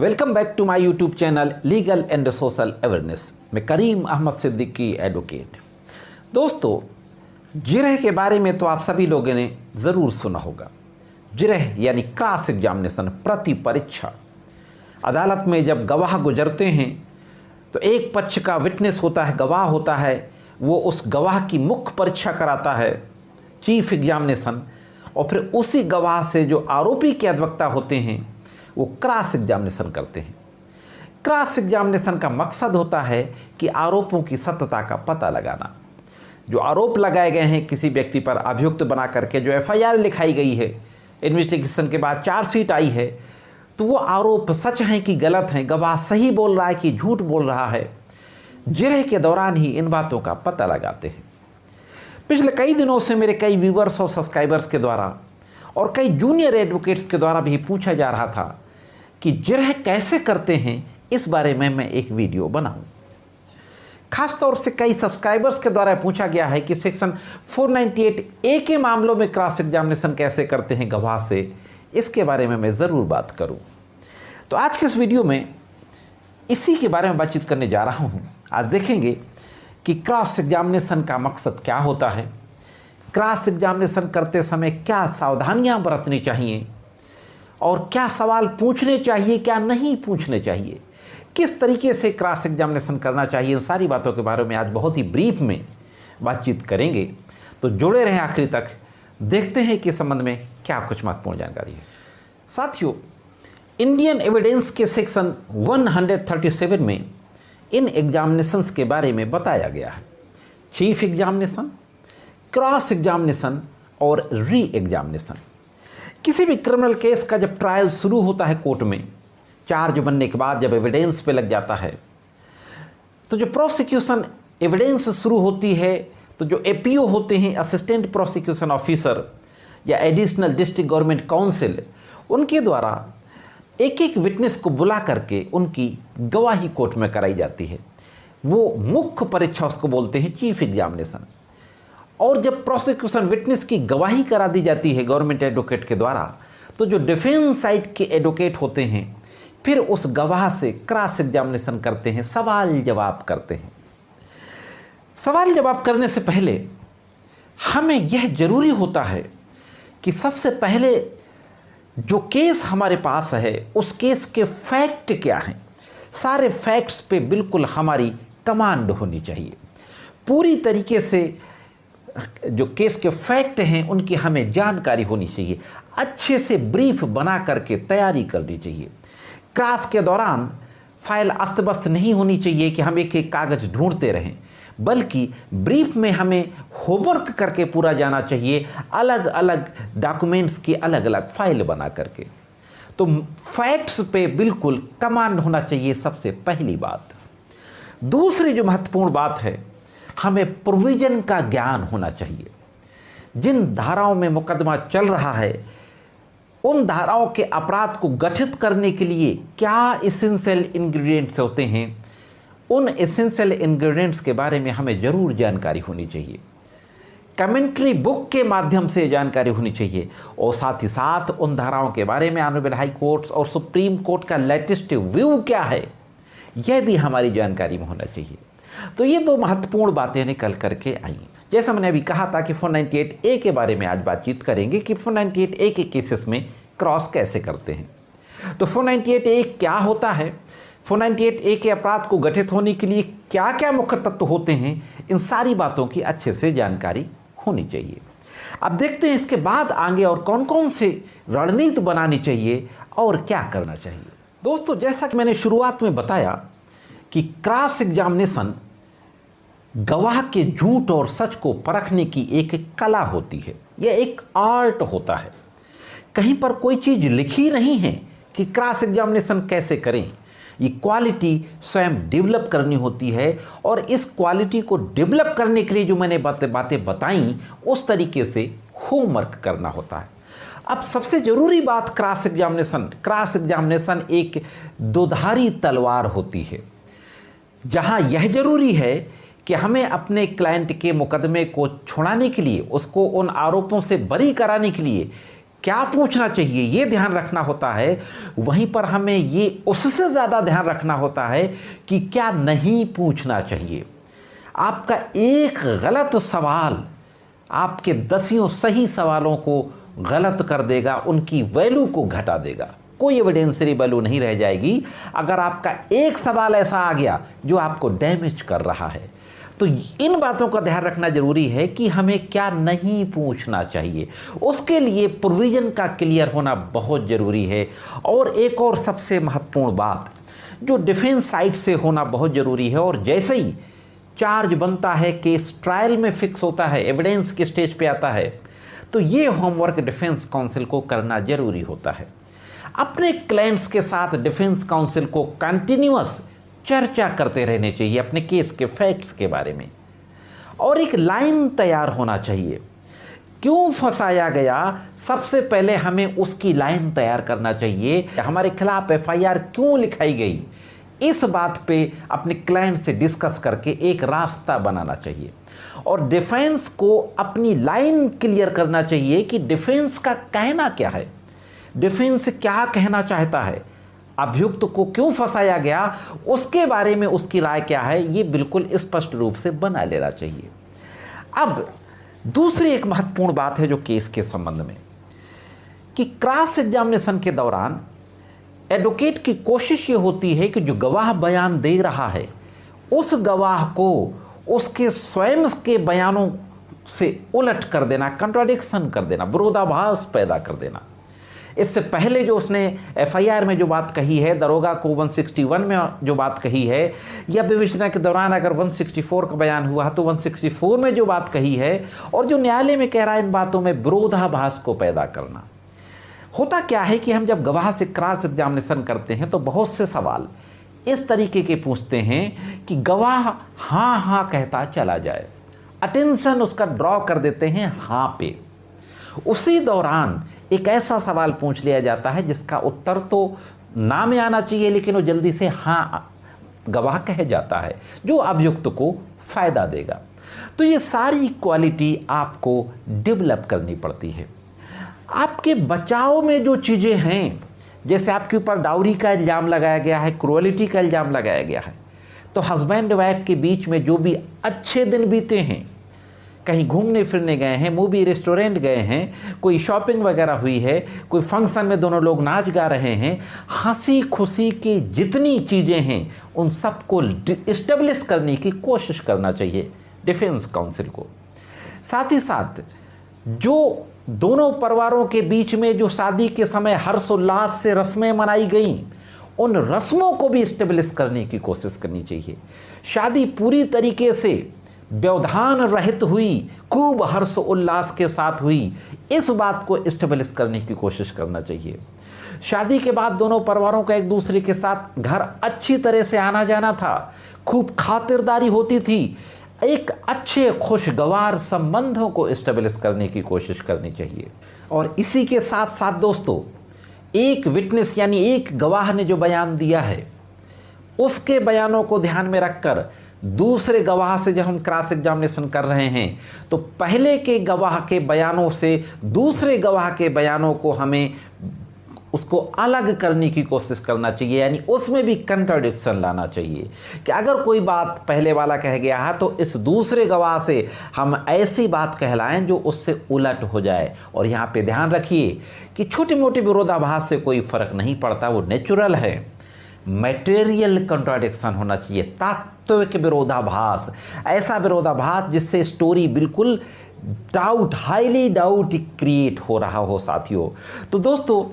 Welcome back to my YouTube channel legal and social awareness. मैं Karim Ahmad Siddiqui advocate. दोस्तों, जिरह के बारे में तो आप सभी लोगों ने ज़रूर सुना होगा। जिरह यानी क्रॉस एग्जामिनेशन, प्रति परीक्षा। अदालत में जब गवाह गुजरते हैं तो एक पक्ष का विटनेस होता है, गवाह होता है, वो उस गवाह की मुख्य परीक्षा कराता है, चीफ एग्जामिनेशन, और फिर उसी गवाह से जो आरोपी के अधिवक्ता होते हैं वो क्रॉस एग्जामिनेशन करते हैं। क्रॉस एग्जामिनेशन का मकसद होता है कि आरोपों की सत्यता का पता लगाना। जो आरोप लगाए गए हैं किसी व्यक्ति पर अभियुक्त बना करके, जो एफआईआर लिखाई गई है, इन्वेस्टिगेशन के बाद चार्जशीट आई है, तो वो आरोप सच हैं कि गलत हैं, गवाह सही बोल रहा है कि झूठ बोल रहा है, जिरह के दौरान ही इन बातों का पता लगाते हैं। पिछले कई दिनों से मेरे कई व्यूवर्स और सब्सक्राइबर्स के द्वारा और कई जूनियर एडवोकेट्स के द्वारा भी पूछा जा रहा था कि जिरह कैसे करते हैं, इस बारे में मैं एक वीडियो बनाऊं। खास तौर से कई सब्सक्राइबर्स के द्वारा पूछा गया है कि सेक्शन 498A के मामलों में क्रॉस एग्जामिनेशन कैसे करते हैं गवाह से, इसके बारे में मैं ज़रूर बात करूं। तो आज के इस वीडियो में इसी के बारे में बातचीत करने जा रहा हूं। आज देखेंगे कि क्रॉस एग्जामिनेशन का मकसद क्या होता है, क्रॉस एग्जामिनेशन करते समय क्या सावधानियां बरतनी चाहिए और क्या सवाल पूछने चाहिए, क्या नहीं पूछने चाहिए, किस तरीके से क्रॉस एग्जामिनेशन करना चाहिए, उन सारी बातों के बारे में आज बहुत ही ब्रीफ में बातचीत करेंगे। तो जुड़े रहें आखिरी तक, देखते हैं कि इस संबंध में क्या कुछ महत्वपूर्ण जानकारी है। साथियों, इंडियन एविडेंस के सेक्शन 137 में इन एग्जामिनेशंस के बारे में बताया गया है। चीफ एग्जामिनेशन, क्रॉस एग्जामिनेशन और री एग्जामिनेशन। किसी भी क्रिमिनल केस का जब ट्रायल शुरू होता है कोर्ट में, चार्ज बनने के बाद जब एविडेंस पे लग जाता है, तो जो प्रोसिक्यूशन एविडेंस शुरू होती है, तो जो एपीओ होते हैं, असिस्टेंट प्रोसिक्यूशन ऑफिसर या एडिशनल डिस्ट्रिक्ट गवर्नमेंट काउंसिल, उनके द्वारा एक एक विटनेस को बुला करके उनकी गवाही कोर्ट में कराई जाती है। वो मुख्य परीक्षा उसको बोलते हैं चीफ एग्जामिनेशन। और जब प्रोसिक्यूशन विटनेस की गवाही करा दी जाती है गवर्नमेंट एडवोकेट के द्वारा, तो जो डिफेंस साइड के एडवोकेट होते हैं फिर उस गवाह से क्रॉस एग्जामिनेशन करते हैं, सवाल जवाब करते हैं। सवाल जवाब करने से पहले हमें यह जरूरी होता है कि सबसे पहले जो केस हमारे पास है उस केस के फैक्ट क्या हैं, सारे फैक्ट्स पे बिल्कुल हमारी कमांड होनी चाहिए। पूरी तरीके से जो केस के फैक्ट हैं उनकी हमें जानकारी होनी चाहिए। अच्छे से ब्रीफ बना करके तैयारी करनी चाहिए। क्रॉस के दौरान फाइल अस्त व्यस्त नहीं होनी चाहिए कि हम एक एक कागज़ ढूंढते रहें, बल्कि ब्रीफ में हमें होमवर्क करके पूरा जाना चाहिए, अलग अलग डॉक्यूमेंट्स की अलग अलग फाइल बना करके। तो फैक्ट्स पे बिल्कुल कमांड होना चाहिए, सबसे पहली बात। दूसरी जो महत्वपूर्ण बात है, हमें प्रोविजन का ज्ञान होना चाहिए। जिन धाराओं में मुकदमा चल रहा है उन धाराओं के अपराध को गठित करने के लिए क्या एसेंशियल इंग्रेडिएंट्स होते हैं, उन एसेंशियल इंग्रेडिएंट्स के बारे में हमें ज़रूर जानकारी होनी चाहिए। कमेंट्री बुक के माध्यम से जानकारी होनी चाहिए और साथ ही साथ उन धाराओं के बारे में ऑनरेबल हाई कोर्ट्स और सुप्रीम कोर्ट का लेटेस्ट व्यू क्या है, यह भी हमारी जानकारी में होना चाहिए। तो ये दो महत्वपूर्ण बातें निकल करके आई। जैसा मैंने अभी कहा था कि 498A के बारे में आज बातचीत करेंगे कि 498A के केसेस में क्रॉस कैसे करते हैं। तो 498A क्या होता है, 498A के अपराध को गठित होने के लिए क्या क्या मुख्य तत्व होते हैं, इन सारी बातों की अच्छे से जानकारी होनी चाहिए। अब देखते हैं इसके बाद आगे और कौन कौन से रणनीति बनानी चाहिए और क्या करना चाहिए। दोस्तों, जैसा कि मैंने शुरुआत में बताया कि क्रॉस एग्जामिनेशन गवाह के झूठ और सच को परखने की एक कला होती है, यह एक आर्ट होता है। कहीं पर कोई चीज़ लिखी नहीं है कि क्रॉस एग्जामिनेशन कैसे करें। ये क्वालिटी स्वयं डेवलप करनी होती है और इस क्वालिटी को डेवलप करने के लिए जो मैंने बातें बताई उस तरीके से होमवर्क करना होता है। अब सबसे ज़रूरी बात क्रॉस एग्जामिनेशन एक दोधारी तलवार होती है, जहाँ यह जरूरी है कि हमें अपने क्लाइंट के मुकदमे को छुड़ाने के लिए, उसको उन आरोपों से बरी कराने के लिए क्या पूछना चाहिए ये ध्यान रखना होता है, वहीं पर हमें ये उससे ज़्यादा ध्यान रखना होता है कि क्या नहीं पूछना चाहिए। आपका एक गलत सवाल आपके दसियों सही सवालों को गलत कर देगा, उनकी वैल्यू को घटा देगा। कोई एविडेंसरी वैल्यू नहीं रह जाएगी अगर आपका एक सवाल ऐसा आ गया जो आपको डैमेज कर रहा है। तो इन बातों का ध्यान रखना जरूरी है कि हमें क्या नहीं पूछना चाहिए, उसके लिए प्रोविजन का क्लियर होना बहुत जरूरी है। और एक और सबसे महत्वपूर्ण बात जो डिफेंस साइड से होना बहुत जरूरी है, और जैसे ही चार्ज बनता है, केस ट्रायल में फिक्स होता है, एविडेंस के स्टेज पे आता है, तो ये होमवर्क डिफेंस काउंसिल को करना जरूरी होता है। अपने क्लाइंट्स के साथ डिफेंस काउंसिल को कंटिन्यूअस चर्चा करते रहने चाहिए अपने केस के फैक्ट्स के बारे में, और एक लाइन तैयार होना चाहिए। क्यों फंसाया गया, सबसे पहले हमें उसकी लाइन तैयार करना चाहिए। हमारे खिलाफ एफआईआर क्यों लिखाई गई, इस बात पे अपने क्लाइंट से डिस्कस करके एक रास्ता बनाना चाहिए। और डिफेंस को अपनी लाइन क्लियर करना चाहिए कि डिफेंस का कहना क्या है, डिफेंस क्या कहना चाहता है, अभियुक्त को क्यों फंसाया गया, उसके बारे में उसकी राय क्या है, ये बिल्कुल स्पष्ट रूप से बना लेना चाहिए। अब दूसरी एक महत्वपूर्ण बात है जो केस के संबंध में, कि क्रॉस एग्जामिनेशन के दौरान एडवोकेट की कोशिश ये होती है कि जो गवाह बयान दे रहा है उस गवाह को उसके स्वयं के बयानों से उलट कर देना, कंट्राडिक्शन कर देना, विरोधाभास पैदा कर देना। इससे पहले जो उसने एफआईआर में जो बात कही है, दरोगा को 161 में जो बात कही है, या विवेचना के दौरान अगर 164 का बयान हुआ तो 164 में जो बात कही है, और जो न्यायालय में कह रहा है, इन बातों में विरोधाभास को पैदा करना। होता क्या है कि हम जब गवाह से क्रॉस एग्जामिनेशन करते हैं तो बहुत से सवाल इस तरीके के पूछते हैं कि गवाह हाँ हाँ कहता चला जाए, अटेंशन उसका ड्रॉ कर देते हैं हाँ पे। उसी दौरान एक ऐसा सवाल पूछ लिया जाता है जिसका उत्तर तो ना में आना चाहिए, लेकिन वो जल्दी से हाँ गवाह कह जाता है, जो अभियुक्त को फायदा देगा। तो ये सारी क्वालिटी आपको डेवलप करनी पड़ती है। आपके बचाव में जो चीज़ें हैं, जैसे आपके ऊपर डाउरी का इल्ज़ाम लगाया गया है, क्रुएलिटी का इल्ज़ाम लगाया गया है, तो हस्बैंड वाइफ के बीच में जो भी अच्छे दिन बीते हैं, कहीं घूमने फिरने गए हैं, मूवी रेस्टोरेंट गए हैं, कोई शॉपिंग वगैरह हुई है, कोई फंक्शन में दोनों लोग नाच गा रहे हैं, हंसी खुशी की जितनी चीज़ें हैं उन सबको इस्टेब्लिश करने की कोशिश करना चाहिए डिफेंस काउंसिल को। साथ ही साथ जो दोनों परिवारों के बीच में जो शादी के समय हर्षोल्लास से रस्में मनाई गईं, उन रस्मों को भी इस्टेब्लिश करने की कोशिश करनी चाहिए। शादी पूरी तरीके से व्यवधान रहित हुई, खूब हर्ष उल्लास के साथ हुई, इस बात को इस्टेब्लिश करने की कोशिश करना चाहिए। शादी के बाद दोनों परिवारों का एक दूसरे के साथ घर अच्छी तरह से आना जाना था, खूब खातिरदारी होती थी, एक अच्छे खुशगवार संबंधों को इस्टेब्लिश करने की कोशिश करनी चाहिए। और इसी के साथ साथ दोस्तों, एक विटनेस यानी एक गवाह ने जो बयान दिया है उसके बयानों को ध्यान में रखकर दूसरे गवाह से जब हम क्रॉस एग्जामिनेशन कर रहे हैं तो पहले के गवाह के बयानों से दूसरे गवाह के बयानों को हमें उसको अलग करने की कोशिश करना चाहिए, यानी उसमें भी कंट्राडिक्शन लाना चाहिए कि अगर कोई बात पहले वाला कह गया है तो इस दूसरे गवाह से हम ऐसी बात कहलाएं जो उससे उलट हो जाए। और यहाँ पे ध्यान रखिए कि छोटी मोटी विरोधाभास से कोई फर्क नहीं पड़ता, वो नेचुरल है। मटेरियल कंट्राडिक्शन होना चाहिए, तात्विक विरोधाभास, ऐसा विरोधाभास जिससे स्टोरी बिल्कुल डाउट, हाईली डाउट क्रिएट हो रहा हो साथियों। तो दोस्तों,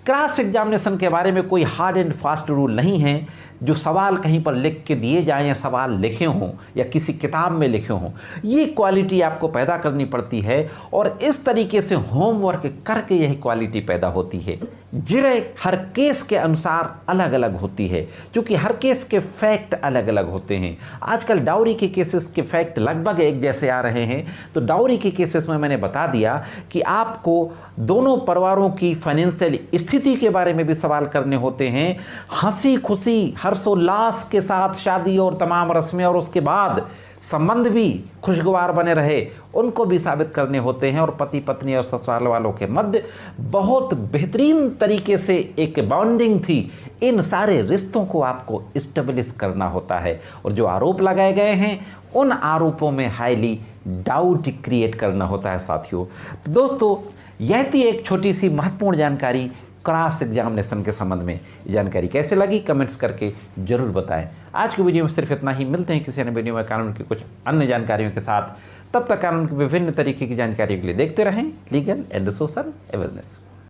क्रॉस एग्जामिनेशन के बारे में कोई हार्ड एंड फास्ट रूल नहीं है जो सवाल कहीं पर लिख के दिए जाएं या सवाल लिखे हों या किसी किताब में लिखे हों। ये क्वालिटी आपको पैदा करनी पड़ती है और इस तरीके से होमवर्क करके यही क्वालिटी पैदा होती है। जिरह हर केस के अनुसार अलग अलग होती है, क्योंकि हर केस के फैक्ट अलग अलग होते हैं। आजकल डाउरी के केसेस के फैक्ट लगभग एक जैसे आ रहे हैं। तो डाउरी के केसेस में मैंने बता दिया कि आपको दोनों परिवारों की फाइनेंशियल स्थिति के बारे में भी सवाल करने होते हैं। हंसी खुशी हर्षोल्लास के साथ शादी और तमाम रस्में और उसके बाद संबंध भी खुशगवार बने रहे, उनको भी साबित करने होते हैं। और पति पत्नी और ससुराल वालों के मध्य बहुत बेहतरीन तरीके से एक बॉन्डिंग थी, इन सारे रिश्तों को आपको इस्टेब्लिश करना होता है। और जो आरोप लगाए गए हैं उन आरोपों में हाईली डाउट क्रिएट करना होता है साथियों। तो दोस्तों, यह थी एक छोटी सी महत्वपूर्ण जानकारी क्रॉस एग्जामिनेशन के संबंध में। जानकारी कैसे लगी कमेंट्स करके जरूर बताएं। आज की वीडियो में सिर्फ इतना ही। मिलते हैं किसी अन्य वीडियो में कानून की कुछ अन्य जानकारियों के साथ। तब तक कानून की विभिन्न तरीके की जानकारियों के लिए देखते रहें लीगल एंड सोशल अवेयरनेस।